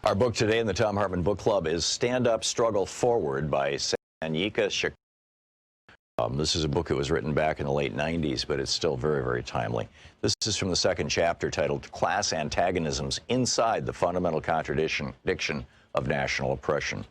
Our book today in the Thom Hartmann Book Club is Stand Up, Struggle Forward by Sanyika Shik. This is a book that was written back in the late 90s, but it's still very, very timely. This is from the second chapter titled Class Antagonisms Inside the Fundamental Contradiction of National Oppression.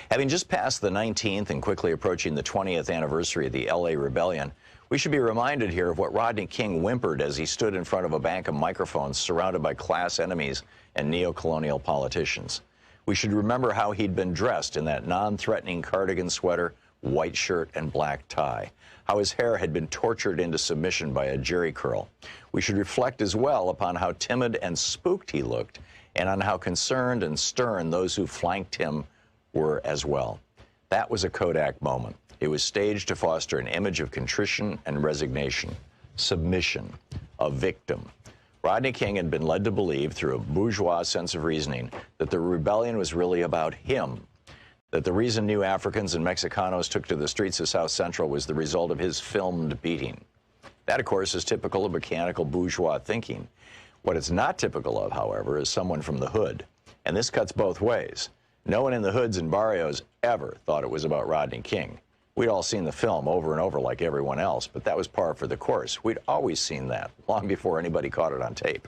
Having just passed the 19th and quickly approaching the 20th anniversary of the L.A. Rebellion, we should be reminded here of what Rodney King whimpered as he stood in front of a bank of microphones surrounded by class enemies and neo-colonial politicians. We should remember how he'd been dressed in that non-threatening cardigan sweater, white shirt, and black tie, how his hair had been tortured into submission by a jerry curl. We should reflect as well upon how timid and spooked he looked, and on how concerned and stern those who flanked him were as well. That was a Kodak moment. It was staged to foster an image of contrition and resignation, submission, a victim. Rodney King had been led to believe, through a bourgeois sense of reasoning, that the rebellion was really about him, that the reason new Africans and Mexicanos took to the streets of South Central was the result of his filmed beating. That, of course, is typical of mechanical bourgeois thinking. What it's not typical of, however, is someone from the hood. And this cuts both ways. No one in the hoods and barrios ever thought it was about Rodney King. We'd all seen the film over and over like everyone else, but that was par for the course. We'd always seen that, long before anybody caught it on tape.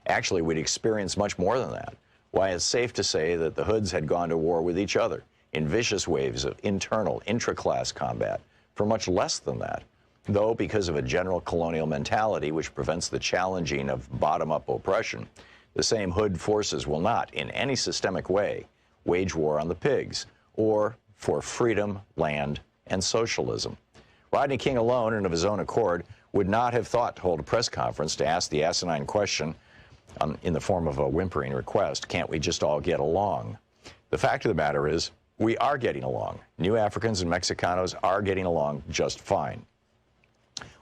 Actually, we'd experienced much more than that. Why, it's safe to say that the hoods had gone to war with each other in vicious waves of internal, intra-class combat for much less than that, though because of a general colonial mentality which prevents the challenging of bottom-up oppression, the same hood forces will not, in any systemic way, wage war on the pigs, or for freedom, land, and socialism. Rodney King alone and of his own accord would not have thought to hold a press conference to ask the asinine question in the form of a whimpering request, can't we just all get along? The fact of the matter is, we are getting along. New Africans and Mexicanos are getting along just fine.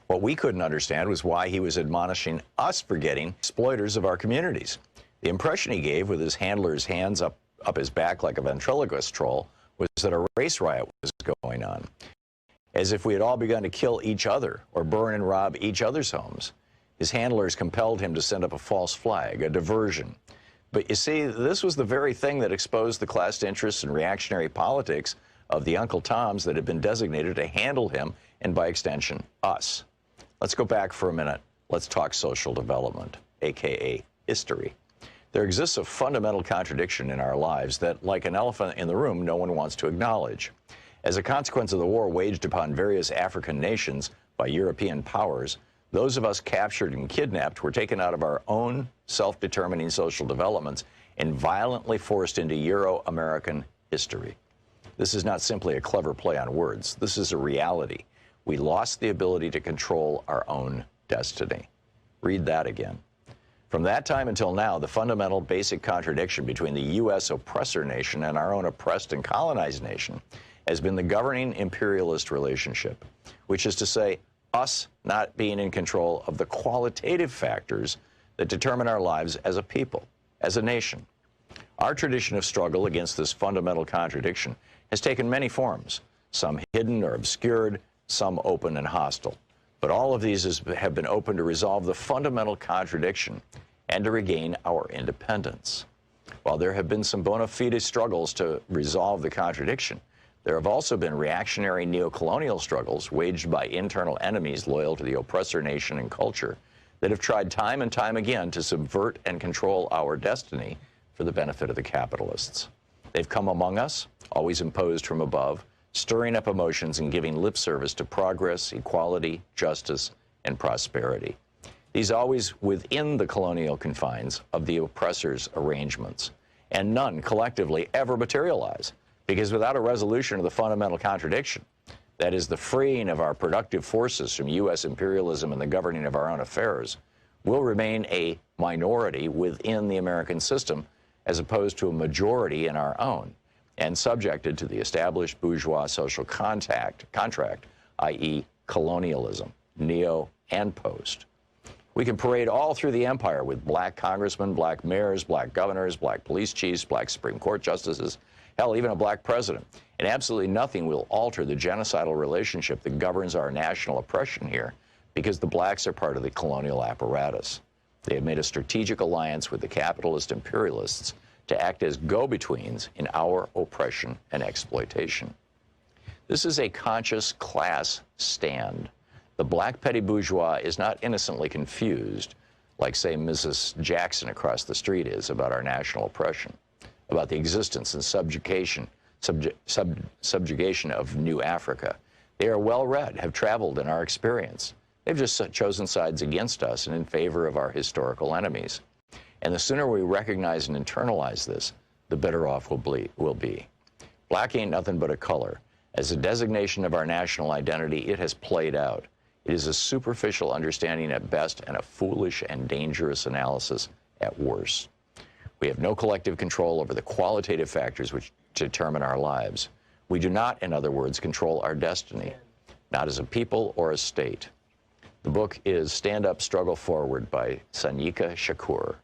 What we couldn't understand was why he was admonishing us for getting exploiters of our communities. The impression he gave, with his handler's hands up his back like a ventriloquist troll, was that a race riot was going on, as if we had all begun to kill each other or burn and rob each other's homes. His handlers compelled him to send up a false flag, a diversion. But you see, this was the very thing that exposed the class interests and reactionary politics of the Uncle Toms that had been designated to handle him, and by extension, us. Let's go back for a minute. Let's talk social development, aka history. There exists a fundamental contradiction in our lives that, like an elephant in the room, no one wants to acknowledge. As a consequence of the war waged upon various African nations by European powers, those of us captured and kidnapped were taken out of our own self-determining social developments and violently forced into Euro-American history. This is not simply a clever play on words. This is a reality. We lost the ability to control our own destiny. Read that again. From that time until now, the fundamental basic contradiction between the U.S. oppressor nation and our own oppressed and colonized nation has been the governing imperialist relationship, which is to say, us not being in control of the qualitative factors that determine our lives as a people, as a nation. Our tradition of struggle against this fundamental contradiction has taken many forms, some hidden or obscured, some open and hostile. But all of these have been open to resolve the fundamental contradiction and to regain our independence. While there have been some bona fide struggles to resolve the contradiction, there have also been reactionary neocolonial struggles waged by internal enemies loyal to the oppressor nation and culture that have tried time and time again to subvert and control our destiny for the benefit of the capitalists. They've come among us, always imposed from above, stirring up emotions and giving lip service to progress, equality, justice, and prosperity. These always within the colonial confines of the oppressor's arrangements, and none collectively ever materialize, because without a resolution of the fundamental contradiction, that is the freeing of our productive forces from U.S. imperialism and the governing of our own affairs, we'll remain a minority within the American system as opposed to a majority in our own, and subjected to the established bourgeois social contract, i.e. colonialism, neo and post. We can parade all through the empire with black congressmen, black mayors, black governors, black police chiefs, black Supreme Court justices, hell, even a black president. And absolutely nothing will alter the genocidal relationship that governs our national oppression here, because the blacks are part of the colonial apparatus. They have made a strategic alliance with the capitalist imperialists to act as go-betweens in our oppression and exploitation. This is a conscious class stand. The black petty bourgeois is not innocently confused, like, say, Mrs. Jackson across the street is, about our national oppression, about the existence and subjugation of New Africa. They are well-read, have traveled in our experience. They've just chosen sides against us and in favor of our historical enemies. And the sooner we recognize and internalize this, the better off we'll be. Black ain't nothing but a color. As a designation of our national identity, it has played out. It is a superficial understanding at best and a foolish and dangerous analysis at worst. We have no collective control over the qualitative factors which determine our lives. We do not, in other words, control our destiny, not as a people or a state. The book is Stand Up, Struggle Forward by Sanyika Shakur.